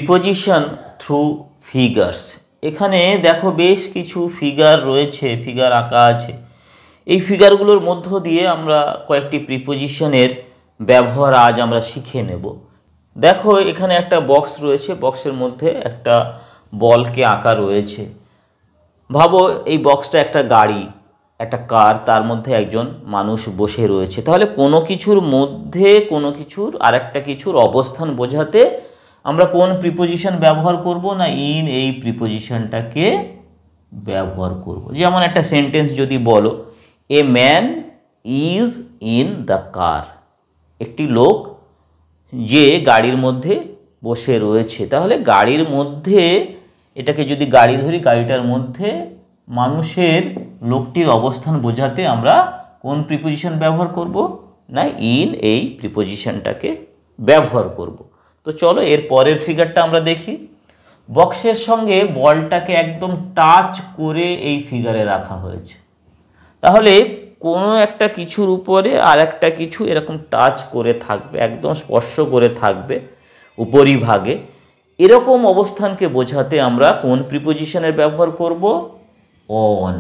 Preposition through figures. এখানে দেখো বেশ কিছু ফিগার রয়েছে, ফিগার আঁকা আছে। এই ফিগারগুলোর মধ্য দিয়ে আমরা কয়েকটি প্রিপোজিশনের ব্যবহার আজ আমরা শিখে নেব। দেখো এখানে একটা বক্স রয়েছে, বক্সের মধ্যে একটা বলকে আঁকা রয়েছে। ভাবো এই বক্সটা একটা গাড়ি, একটা কার, তার মধ্যে একজন মানুষ বসে রয়েছে। তাহলে কোনো কিছুর মধ্যে কোনো কিছুর আরেকটা কিছুর অবস্থান বোঝাতে আমরা কোন প্রিপোজিশন ব্যবহার করব না, ইন এই প্রিপোজিশনটাকে ব্যবহার করব। যেমন একটা সেন্টেন্স যদি বলো, এ man is in the car, একটি লোক যে গাড়ির মধ্যে বসে রয়েছে। তাহলে গাড়ির মধ্যে, এটাকে যদি গাড়ি ধরি, গাড়িটার মধ্যে মানুষের, লোকটির অবস্থান বোঝাতে আমরা কোন প্রিপোজিশন ব্যবহার করব না, ইন এই প্রিপোজিশনটাকে ব্যবহার করব। তো চলো এর পরের ফিগারটা আমরা দেখি। বক্সের সঙ্গে বলটাকে একদম টাচ করে এই ফিগারে রাখা হয়েছে। তাহলে কোনো একটা কিছুর উপরে আর একটা কিছু এরকম টাচ করে থাকবে, একদম স্পর্শ করে থাকবে উপরিভাগে। এরকম অবস্থানকে বোঝাতে আমরা কোন প্রিপোজিশনের ব্যবহার করব, অন।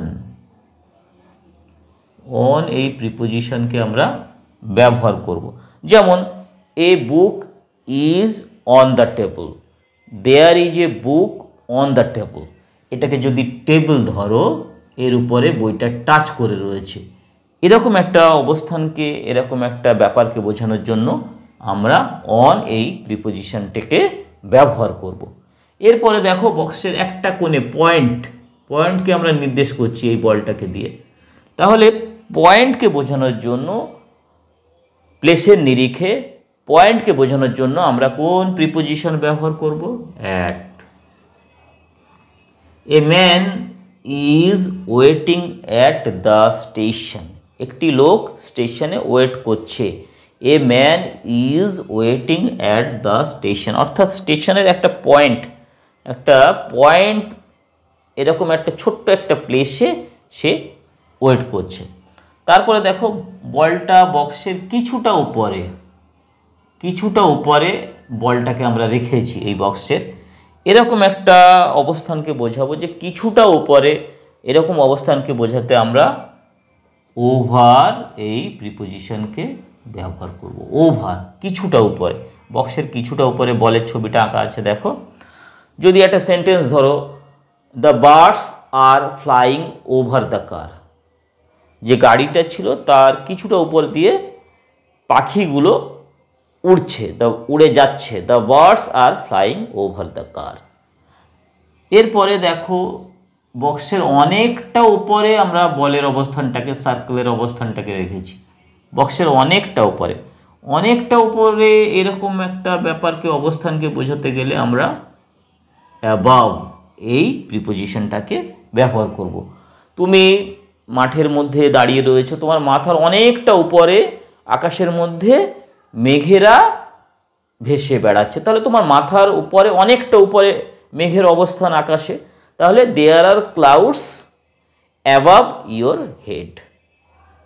অন এই প্রিপোজিশনকে আমরা ব্যবহার করব। যেমন a book is on the table, there is a book on the table. এটাকে যদি টেবিল ধরো, এর উপরে বইটা টাচ করে রয়েছে। এরকম একটা অবস্থানকে, এরকম একটা ব্যাপারকে বোঝানোর জন্য আমরা অন এই প্রিপোজিশনটাকে ব্যবহার করব। এরপরে দেখো বক্সের একটা কোণে পয়েন্টকে আমরা নির্দেশ করছি এই বলটাকে দিয়ে। তাহলে পয়েন্টকে বোঝানোর জন্য, প্লেসের নিরিখে পয়েন্টকে বোঝানোর জন্য আমরা কোন প্রিপোজিশন ব্যবহার করব, at. A man is waiting at the station, একটি লোক স্টেশনে ওয়েট করছে। এ man is waiting at the station, অর্থাৎ স্টেশনের একটা পয়েন্ট এরকম একটা ছোট্ট একটা প্লেসে সে ওয়েট করছে। তারপরে দেখো বলটা বক্সের কিছুটা উপরে বলটাকে আমরা রেখেছি এই বক্সের। এরকম একটা অবস্থানকে বোঝাবো যে কিছুটা উপরে, এরকম অবস্থানকে বোঝাতে আমরা ওভার এই প্রিপোজিশনকে ব্যবহার করব। ওভার, কিছুটা উপরে, বক্সের কিছুটা উপরে বলের ছবিটা আঁকা আছে দেখো। যদি একটা সেন্টেন্স ধরো, the birds are flying over the car, যে গাড়িটা ছিল তার কিছুটা উপর দিয়ে পাখিগুলো উড়ে যাচ্ছে। The birds are flying over the car. এরপরে দেখো বক্সের অনেকটা উপরে আমরা বলের অবস্থানটাকে, সার্কেলের অবস্থানটাকে রেখেছি। বক্সের অনেকটা উপরে এরকম একটা ব্যাপারকে, অবস্থানকে বোঝাতে গেলে আমরা অ্যাবাভ এই প্রিপোজিশনটাকে ব্যবহার করব। তুমি মাঠের মধ্যে দাঁড়িয়ে রয়েছে, তোমার মাথার অনেকটা উপরে আকাশের মধ্যে মেঘেরা ভেসে বেড়াচ্ছে। তাহলে তোমার মাথার উপরে, অনেকটা উপরে মেঘের অবস্থান আকাশে। তাহলে there are clouds above your head,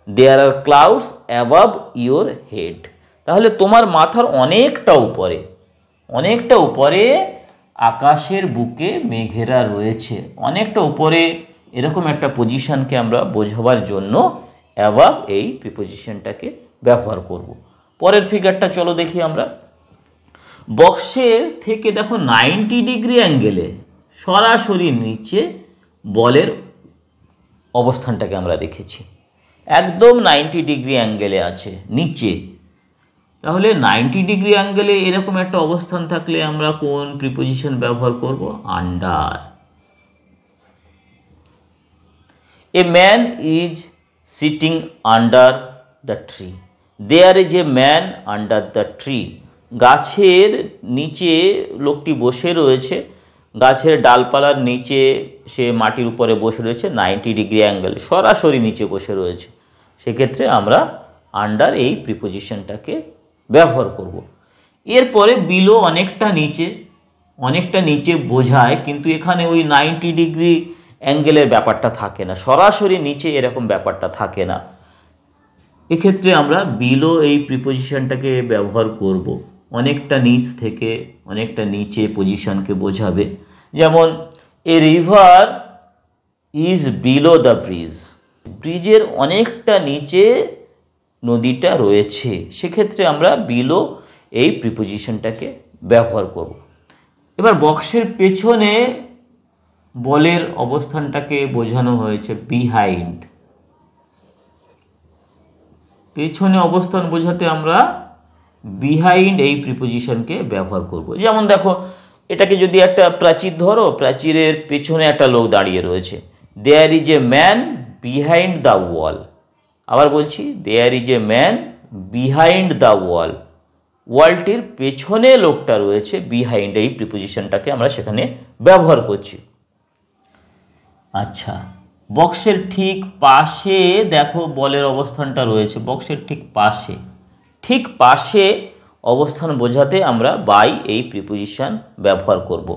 there are clouds above your head. তাহলে তোমার মাথার অনেকটা উপরে আকাশের বুকে মেঘেরা রয়েছে। অনেকটা উপরে, এরকম একটা পজিশনকে আমরা বোঝাবার জন্য অ্যাবাভ এই প্রিপোজিশনটাকে ব্যবহার করব। পরের ফিগারটা চলো দেখি আমরা। বক্সের থেকে দেখো 90 ডিগ্রি অ্যাঙ্গেলে সরাসরি নিচে বলের অবস্থানটাকে আমরা রেখেছি। একদম 90 ডিগ্রি অ্যাঙ্গেলে আছে নিচে। তাহলে 90 ডিগ্রি অ্যাঙ্গেলে এরকম একটা অবস্থান থাকলে আমরা কোন প্রিপোজিশন ব্যবহার করব, under. A man is sitting under the tree, there is a man under the tree. গাছের নিচে লোকটি বসে রয়েছে, গাছের ডালপালার নিচে সে মাটির উপরে বসে রয়েছে, 90 ডিগ্রি অ্যাঙ্গেল, সরাসরি নিচে বসে রয়েছে। সেক্ষেত্রে আমরা আন্ডার এই প্রিপোজিশনটাকে ব্যবহার করব। এরপরে বিলো, অনেকটা নিচে বোঝায়, কিন্তু এখানে ওই 90 ডিগ্রি অ্যাঙ্গেলের ব্যাপারটা থাকে না, সরাসরি নিচে এরকম ব্যাপারটা থাকে না। এক্ষেত্রে আমরা বিলো এই প্রিপোজিশনটাকে ব্যবহার করব। অনেকটা নিচ থেকে অনেকটা নিচে পজিশনকে বোঝাবে। যেমন এ river is below the bridge, ব্রিজের অনেকটা নিচে নদীটা রয়েছে, সেক্ষেত্রে আমরা বিলো এই প্রিপোজিশনটাকে ব্যবহার করব। এবার বক্সের পেছনে বলের অবস্থানটাকে বোঝানো হয়েছে বিহাইন্ড। পেছনে অবস্থান বোঝাতে আমরা বিহাইন্ড এই প্রিপোজিশনকে ব্যবহার করব। যেমন দেখো, এটাকে যদি একটা প্রাচীর ধরো, প্রাচীরের পেছনে একটা লোক দাঁড়িয়ে রয়েছে, there is a man behind the wall. আবার বলছি, there is a man behind the wall, ওয়ালটির পেছনে লোকটা রয়েছে, বিহাইন্ড এই প্রিপোজিশনটাকে আমরা সেখানে ব্যবহার করছি। আচ্ছা, বক্সের ঠিক পাশে দেখো বলের অবস্থানটা রয়েছে, বক্সের ঠিক পাশে অবস্থান বোঝাতে আমরা বাই এই প্রিপোজিশন ব্যবহার করব।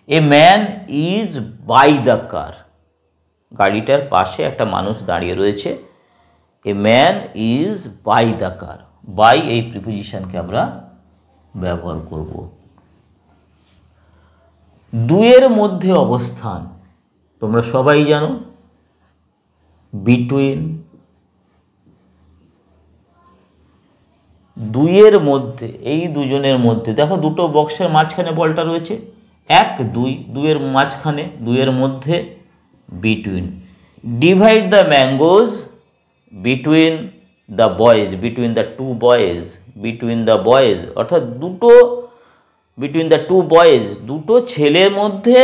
A man is by the car, গাড়িটার পাশে একটা মানুষ দাঁড়িয়ে রয়েছে। A man is by the car, by এই প্রিপোজিশনকে আমরা ব্যবহার করব। দুয়ের মধ্যে অবস্থান তোমরা সবাই জানো, বিটুইন। দুইয়ের মধ্যে, এই দুজনের মধ্যে দেখো দুটো বক্সের মাঝখানে বলটা রয়েছে, 1 2, দুইয়ের মাঝখানে, দুইয়ের মধ্যে between. Divide the mangoes between the boys, between the two boys, between the boys অর্থাৎ দুটো, বিটুইন দ্য টু বয়েজ দুটো ছেলের মধ্যে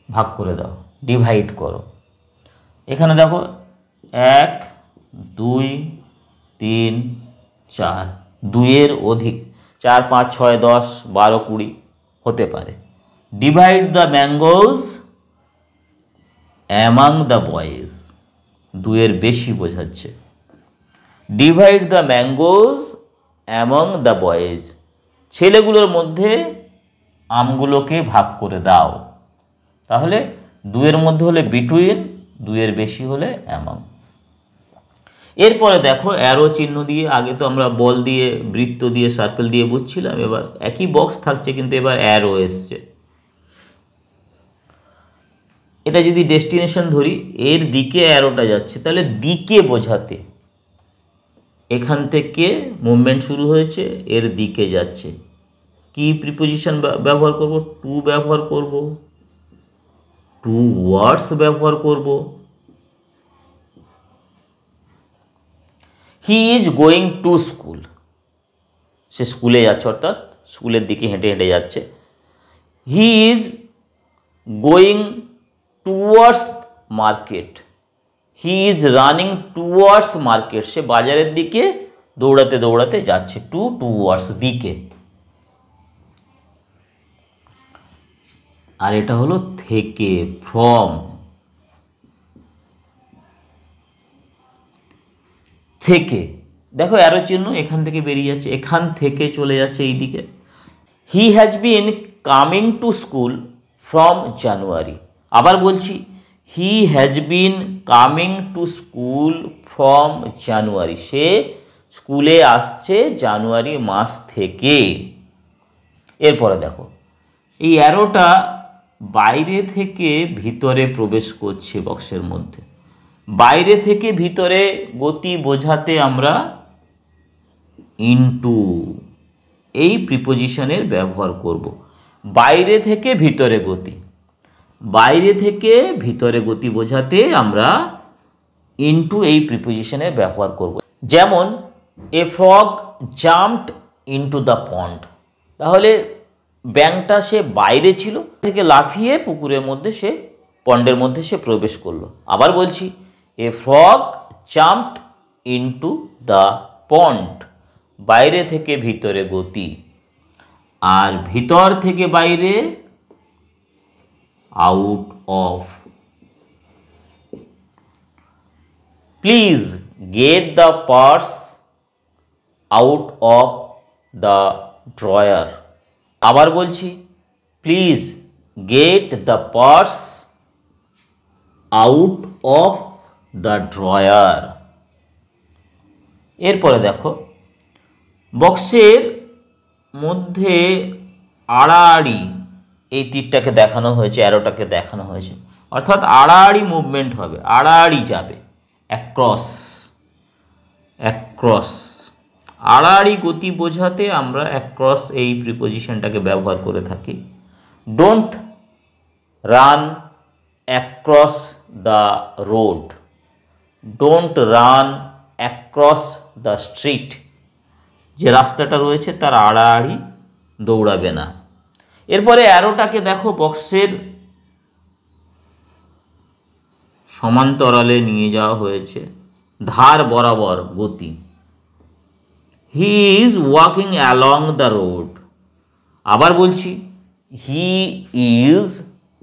ভাগ করে দাও, ডিভাইড করো। এখানে দেখো 1 2 3 4, দুইয়ের অধিক, 4 5 6 10 12 20 হতে পারে। Divide the mangoes among the boys, দুইয়ের বেশি বোঝাচ্ছে। Divide the mangoes among the boys, ছেলেগুলোর মধ্যে আমগুলোকে ভাগ করে দাও। তাহলে দুইয়ের মধ্যে হলে বিটুইন, দুইয়ের বেশি হলে অ্যামাং। এরপরে দেখো অ্যারো চিহ্ন দিয়ে, আগে তো আমরা বল দিয়ে, বৃত্ত দিয়ে, সার্কেল দিয়ে বুঝছিলাম, এবার একই বক্স থাকছে কিন্তু এবার অ্যারো এসছে। এটা যদি ডেস্টিনেশন ধরি, এর দিকে অ্যারোটা যাচ্ছে, তাহলে দিকে বোঝাতে এখান থেকে মুভমেন্ট শুরু হয়েছে, এর দিকে যাচ্ছে, কি প্রিপোজিশন ব্যবহার করব? টু ব্যবহার করব, টু ওয়ার্ডস ব্যবহার করব। He is going to school, সে স্কুলে যাচ্ছে, অর্থাৎ স্কুলের দিকে হেঁটে হেঁটে যাচ্ছে। He is going towards market, he is running towards market, সে বাজারের দিকে দৌড়াতে দৌড়াতে যাচ্ছে, টুয়ার্ডস দিকে। আর এটা হলো থেকে, ফ্রম, থেকে। দেখো অ্যারো চিহ্ন এখান থেকে বেরিয়ে যাচ্ছে, এখান থেকে চলে যাচ্ছে এই দিকে। He has been coming to school from January. আবার বলছি, he has been coming to school from January, সে স্কুলে আসছে জানুয়ারি মাস থেকে। এরপরে দেখো এই অ্যারোটা বাইরে থেকে ভিতরে প্রবেশ করছে বক্সের মধ্যে, বাইরে থেকে ভিতরে গতি বোঝাতে আমরা ইনটু এই প্রিপোজিশনের ব্যবহার করব। বাইরে থেকে ভিতরে গতি, বাইরে থেকে ভিতরে গতি বোঝাতে আমরা ইনটু এই প্রিপোজিশনের ব্যবহার করব। যেমন a frog jumped into the pond, তাহলে ব্যাঙটা সে বাইরে ছিল, থেকে লাফিয়ে পুকুরের মধ্যে, সে পন্ডের মধ্যে সে প্রবেশ করলো। আবার বলছি, a frog jumped into the pond, বাইরে থেকে ভিতরে গতি, আর ভিতর থেকে বাইরে out of. Please get the purse out of the drawer. আবার বলছি, please get the purse out of the drawer. এরপরে দেখো বক্সের মধ্যে আড়াআড়ি এই তীরটাকে দেখানো হয়েছে, অ্যারোটাকে দেখানো হয়েছে, অর্থাৎ আড়াআড়ি মুভমেন্ট হবে, আড়াআড়ি যাবে, অ্যাক্রস অ্যাক্রস। আড়াআড়ি গতি বোঝাতে আমরা অ্যাক্রস এই প্রিপোজিশনটাকে ব্যবহার করে থাকি। Don't run across the road, don't run across the street, যে রাস্তাটা রয়েছে তার আড়াআড়ি দৌড়াবে না। এরপরে অ্যারোটাকে দেখো বক্সের সমান্তরালে নিয়ে যাওয়া হয়েছে, ধার বরাবর গতি। He is walking along the road, আবার বলছি he is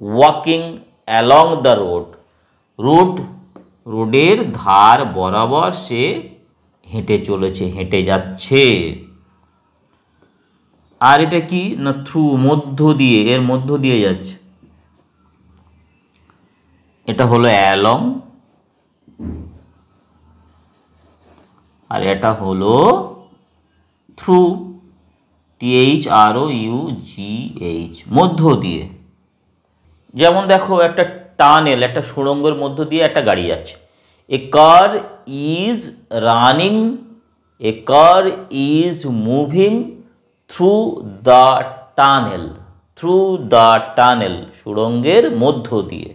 walking along the road, রোডের ধার বরাবর সে হেঁটে চলেছে, হেঁটে যাচ্ছে। আর এটা কি না, থ্রু, মধ্য দিয়ে, এর মধ্য দিয়ে যাচ্ছে, এটা হলো অ্যালং, আর এটা হলো থ্রু, THROUGH, মধ্য দিয়ে। যেমন দেখো একটা টানেল, একটা সুড়ঙ্গের মধ্য দিয়ে একটা গাড়ি যাচ্ছে। A car is running, a car is moving through the tunnel, through the tunnel, সুড়ঙ্গের মধ্য দিয়ে।